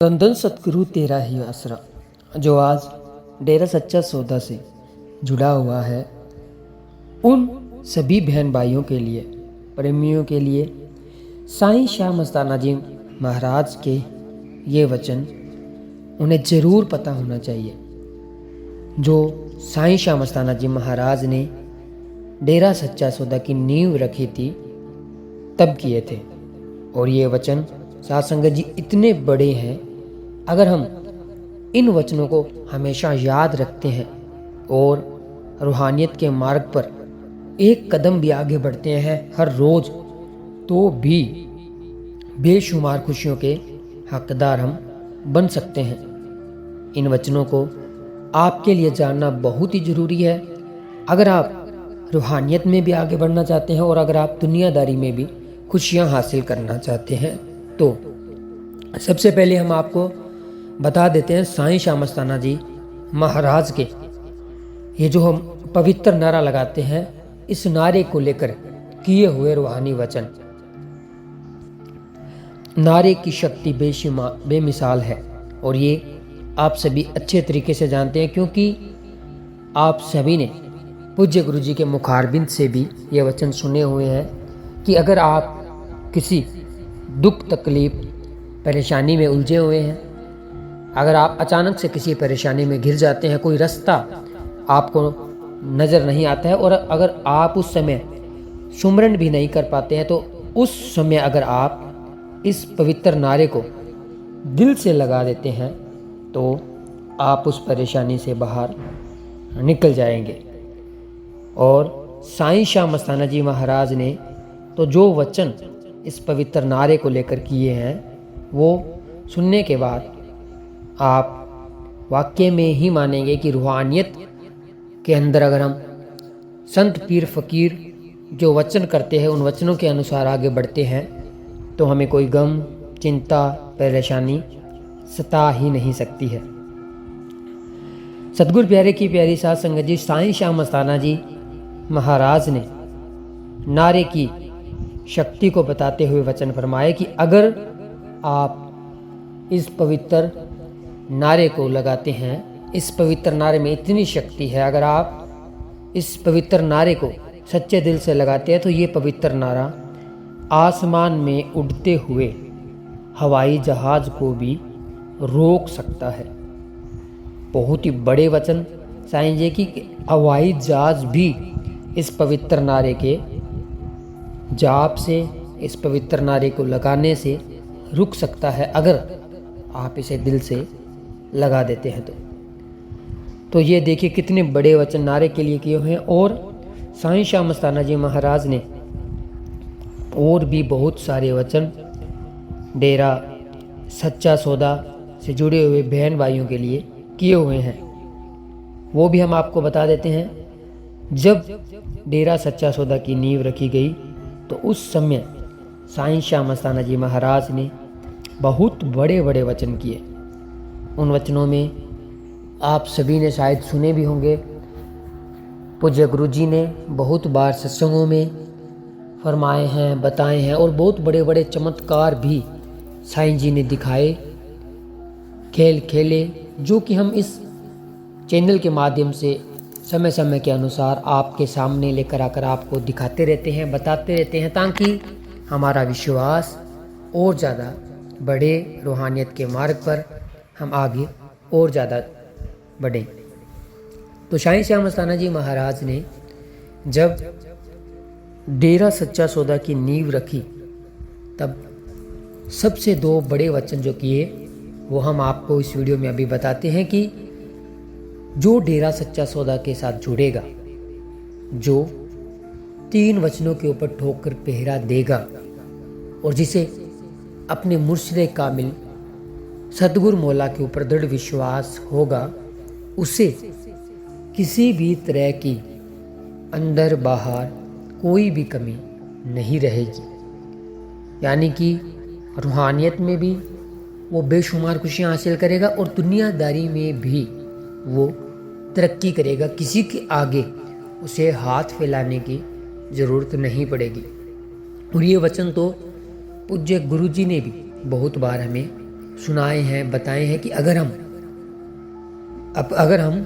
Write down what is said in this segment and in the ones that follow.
धन धन सतगुरु तेरा ही आसरा, जो आज डेरा सच्चा सौदा से जुड़ा हुआ है, उन सभी बहन भाइयों के लिए, प्रेमियों के लिए साईं शाह मस्ताना जी महाराज के ये वचन उन्हें ज़रूर पता होना चाहिए, जो साईं शाह मस्ताना जी महाराज ने डेरा सच्चा सौदा की नींव रखी थी तब किए थे। और ये वचन साध संगत जी इतने बड़े हैं, अगर हम इन वचनों को हमेशा याद रखते हैं और रूहानियत के मार्ग पर एक कदम भी आगे बढ़ते हैं हर रोज़, तो भी बेशुमार खुशियों के हकदार हम बन सकते हैं। इन वचनों को आपके लिए जानना बहुत ही ज़रूरी है, अगर आप रूहानियत में भी आगे बढ़ना चाहते हैं और अगर आप दुनियादारी में भी खुशियां हासिल करना चाहते हैं। तो सबसे पहले हम आपको बता देते हैं साईं शाह मस्ताना जी महाराज के ये जो हम पवित्र नारा लगाते हैं, इस नारे को लेकर किए हुए रूहानी वचन। नारे की शक्ति बेमिसाल है और ये आप सभी अच्छे तरीके से जानते हैं, क्योंकि आप सभी ने पूज्य गुरु जी के मुखारबिंद से भी ये वचन सुने हुए हैं कि अगर आप किसी दुख तकलीफ परेशानी में उलझे हुए हैं, अगर आप अचानक से किसी परेशानी में घिर जाते हैं, कोई रास्ता आपको नज़र नहीं आता है और अगर आप उस समय सुमरन भी नहीं कर पाते हैं, तो उस समय अगर आप इस पवित्र नारे को दिल से लगा देते हैं तो आप उस परेशानी से बाहर निकल जाएंगे। और साईं शाह मस्ताना जी महाराज ने तो जो वचन इस पवित्र नारे को लेकर किए हैं, वो सुनने के बाद आप वाकई में ही मानेंगे कि रूहानियत के अंदर अगर हम संत पीर फकीर जो वचन करते हैं, उन वचनों के अनुसार आगे बढ़ते हैं, तो हमें कोई गम चिंता परेशानी सता ही नहीं सकती है। सतगुरु प्यारे की प्यारी साध संगत जी, साईं शाह मस्ताना जी महाराज ने नारे की शक्ति को बताते हुए वचन फरमाए कि अगर आप इस पवित्र नारे को लगाते हैं, इस पवित्र नारे में इतनी शक्ति है, अगर आप इस पवित्र नारे को सच्चे दिल से लगाते हैं तो ये पवित्र नारा आसमान में उड़ते हुए हवाई जहाज को भी रोक सकता है। बहुत ही बड़े वचन साईं जी की हवाई जहाज भी इस पवित्र नारे के जाप से, इस पवित्र नारे को लगाने से रुक सकता है, अगर आप इसे दिल से लगा देते हैं तो ये देखिए कितने बड़े वचन नारे के लिए किए हुए हैं। और साईं शाह मस्ताना जी महाराज ने और भी बहुत सारे वचन डेरा सच्चा सौदा से जुड़े हुए बहन भाइयों के लिए किए हुए हैं, वो भी हम आपको बता देते हैं। जब डेरा सच्चा सौदा की नींव रखी गई तो उस समय साईं शाह मस्ताना जी महाराज ने बहुत बड़े बड़े वचन किए। उन वचनों में आप सभी ने शायद सुने भी होंगे, पूज्य गुरु जी ने बहुत बार सत्संगों में फरमाए हैं, बताए हैं, और बहुत बड़े बड़े चमत्कार भी साईं जी ने दिखाए, खेल खेले, जो कि हम इस चैनल के माध्यम से समय समय के अनुसार आपके सामने लेकर आकर आपको दिखाते रहते हैं, बताते रहते हैं, ताकि हमारा विश्वास और ज़्यादा बढ़े, रूहानियत के मार्ग पर हम आगे और ज़्यादा बढ़ें। तो साईं शाह मस्ताना जी महाराज ने जब डेरा सच्चा सौदा की नींव रखी, तब सबसे दो बड़े वचन जो किए वो हम आपको इस वीडियो में अभी बताते हैं कि जो डेरा सच्चा सौदा के साथ जुड़ेगा, जो 3 वचनों के ऊपर ठोक कर पहरा देगा और जिसे अपने मुर्शिद कामिल सतगुरु मौला के ऊपर दृढ़ विश्वास होगा, उसे किसी भी तरह की अंदर बाहर कोई भी कमी नहीं रहेगी। यानी कि रूहानियत में भी वो बेशुमार खुशियाँ हासिल करेगा और दुनियादारी में भी वो तरक्की करेगा, किसी के आगे उसे हाथ फैलाने की ज़रूरत नहीं पड़ेगी। और ये वचन तो पूज्य गुरु जी ने भी बहुत बार हमें सुनाए हैं, बताए हैं कि अगर हम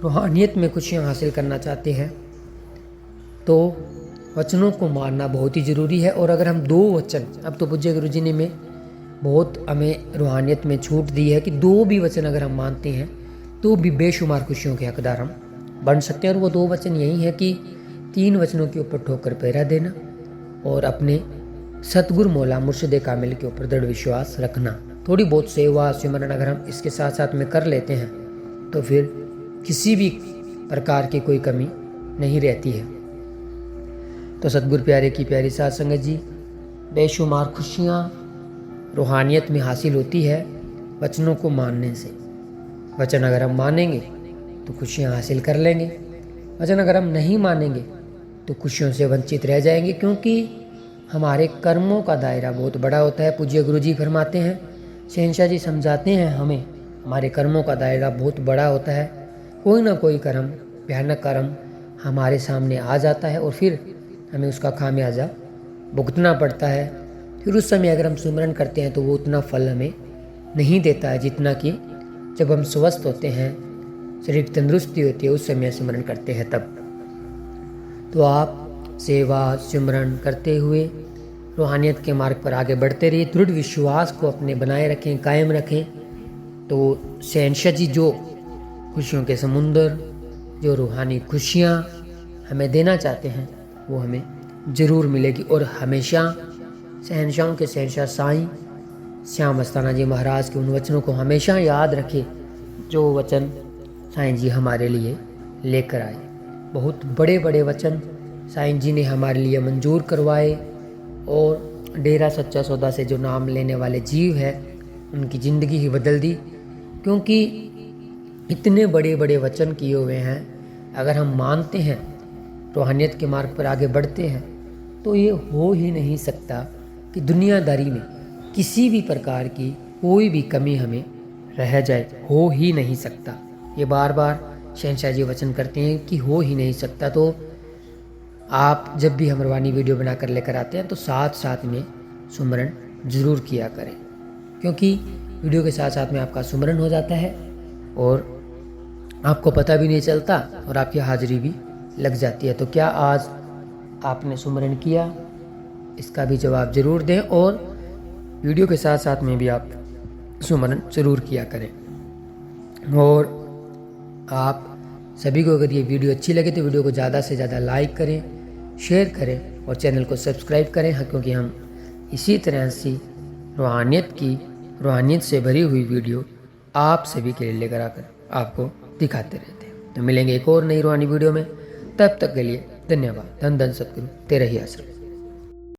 रूहानियत में खुशियाँ हासिल करना चाहते हैं तो वचनों को मानना बहुत ही ज़रूरी है। और अगर हम 2 वचन, अब तो पूज्य गुरु जी ने बहुत हमें रूहानियत में छूट दी है कि 2 भी वचन अगर हम मानते हैं तो भी बेशुमार खुशियों के हकदार हम बन सकते हैं। और वो 2 वचन यही है कि 3 वचनों के ऊपर ठोकर पहरा देना और अपने सतगुरु मौला मुर्शिद कामिल के ऊपर दृढ़ विश्वास रखना। थोड़ी बहुत सेवा सिमरन अगर हम इसके साथ साथ में कर लेते हैं तो फिर किसी भी प्रकार की कोई कमी नहीं रहती है। तो सतगुरु प्यारे की प्यारी साध संगत जी, बेशुमार खुशियाँ रूहानियत में हासिल होती है वचनों को मानने से। वचन अगर हम मानेंगे तो खुशियाँ हासिल कर लेंगे, वचन अगर हम नहीं मानेंगे तो खुशियों से वंचित रह जाएंगे, क्योंकि हमारे कर्मों का दायरा बहुत बड़ा होता है। पूज्य गुरु जी फरमाते हैं, शहंशाह जी समझाते हैं हमें, हमारे कर्मों का दायरा बहुत बड़ा होता है। कोई ना कोई कर्म, भयानक कर्म हमारे सामने आ जाता है और फिर हमें उसका खामियाजा भुगतना पड़ता है। फिर उस समय अगर हम सुमरन करते हैं तो वो उतना फल हमें नहीं देता है जितना कि जब हम स्वस्थ होते हैं, शरीर की तंदुरुस्ती होती है, उस समय सिमरन करते हैं तब। तो आप सेवा सिमरन करते हुए रूहानियत के मार्ग पर आगे बढ़ते रहिए, दृढ़ विश्वास को अपने बनाए रखें, कायम रखें। तो शहंशाह जी जो खुशियों के समुंदर, जो रूहानी खुशियाँ हमें देना चाहते हैं वो हमें ज़रूर मिलेगी। और हमेशा शहंशाहों के शहंशाह साईं श्याम मस्ताना जी महाराज के उन वचनों को हमेशा याद रखें जो वचन साईं जी हमारे लिए लेकर आए। बहुत बड़े बड़े वचन साईं जी ने हमारे लिए मंजूर करवाए और डेरा सच्चा सौदा से जो नाम लेने वाले जीव है उनकी ज़िंदगी ही बदल दी, क्योंकि इतने बड़े बड़े वचन किए हुए हैं। अगर हम मानते हैं, रूहानियत के मार्ग पर आगे बढ़ते हैं, तो ये हो ही नहीं सकता कि दुनियादारी में किसी भी प्रकार की कोई भी कमी हमें रह जाए, हो ही नहीं सकता। ये बार बार शहंशाह जी वचन करते हैं कि हो ही नहीं सकता। तो आप जब भी हम रूहानी वीडियो बनाकर लेकर आते हैं तो साथ साथ में सुमरन ज़रूर किया करें, क्योंकि वीडियो के साथ साथ में आपका सुमरन हो जाता है और आपको पता भी नहीं चलता और आपकी हाजिरी भी लग जाती है। तो क्या आज आपने सुमरन किया? इसका भी जवाब ज़रूर दें और वीडियो के साथ साथ में भी आप सुमरन ज़रूर किया करें। और आप सभी को अगर ये वीडियो अच्छी लगे तो वीडियो को ज़्यादा से ज़्यादा लाइक करें, शेयर करें और चैनल को सब्सक्राइब करें। हाँ, क्योंकि हम इसी तरह से रूहानियत से भरी हुई वीडियो आप सभी के लिए लेकर आकर आपको दिखाते रहते हैं। तो मिलेंगे एक और नई रूहानी वीडियो में, तब तक के लिए धन्यवाद। धन धन सतगुरु तेरा ही आश्रम।